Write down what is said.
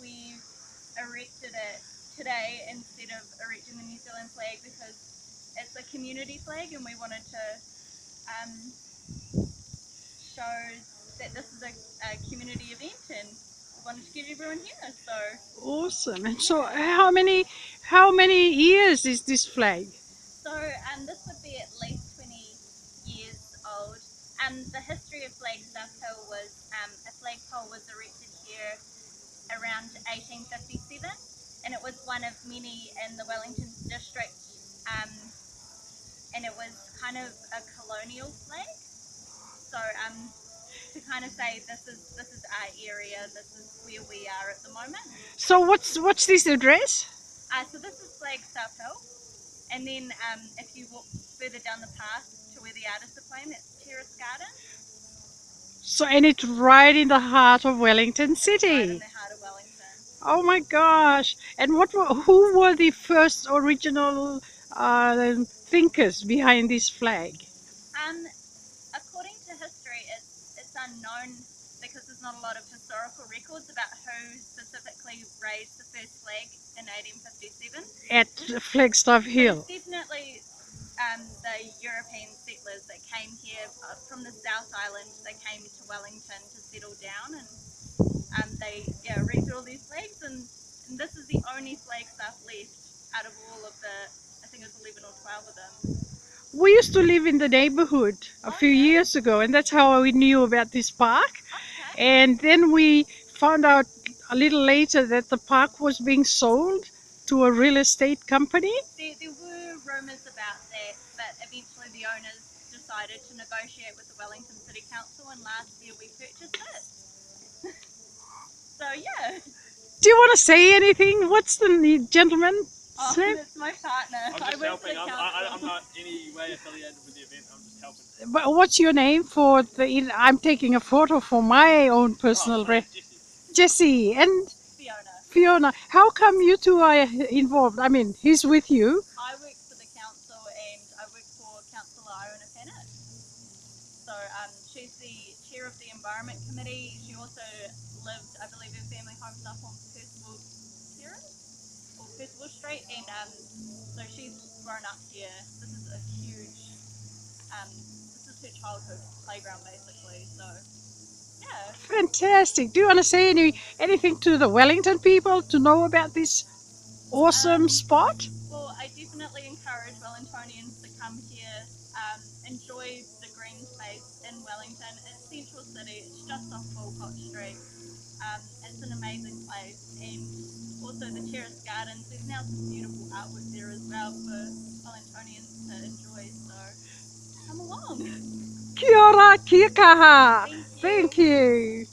we've erected it today instead of erecting the New Zealand flag because it's a community flag and we wanted to show that this is a community event and wanted to get everyone here. So Awesome. And so how many years is this flag? So this would be at least 20 years old. The history of Flagstaff Hill was a flagpole was erected here around 1857, and it was one of many in the Wellington district, and it was kind of a colonial flag. So to kind of say this is our area, this is where we are at the moment. So what's this address? So this is Flagstaff Hill. And then if you walk further down the path to where the artists are playing, that's Terrace Garden. So, and it's right in the heart of Wellington City. Right in the heart of Wellington. Oh my gosh! And who were the first original thinkers behind this flag? According to history, it's unknown because there's not a lot of historical records about who specifically raised the first flag in 1857. At Flagstaff Hill. But it's definitely the European settlers that came here from the South Island. They came to Wellington to settle down, and they erected all these flags. And this is the only Flagstaff left out of all of the, I think it was 11 or 12 of them. We used to live in the neighborhood a few years ago, and that's how we knew about this park. Okay. And then we found out a little later that the park was being sold to a real estate company. There were rumours about that, but eventually the owners decided to negotiate with the Wellington City Council, and last year we purchased it. So yeah. Do you want to say anything? What's the gentleman? Oh, it's my partner. I'm just helping. I'm not any way affiliated with the event. I'm just helping. But what's your name for the? I'm taking a photo for my own personal. Jesse and Fiona. How come you two are involved? I mean, he's with you. I work for the council and I work for Councillor Iona Pennant. So she's the chair of the Environment Committee. She also lived, I believe, her family home's up on Percival Terrace or Percival Street, and so she's grown up here. This is a huge, this is her childhood playground basically. So. Yeah. Fantastic. Do you want to say anything to the Wellington people to know about this awesome spot? Well, I definitely encourage Wellingtonians to come here, enjoy the green space in Wellington. It's central city, it's just off Walcott Street. It's an amazing place, and also the Terrace Gardens. There's now some beautiful artwork there as well for Wellingtonians to enjoy, so come along. Kia ora, kia kaha. Thank you.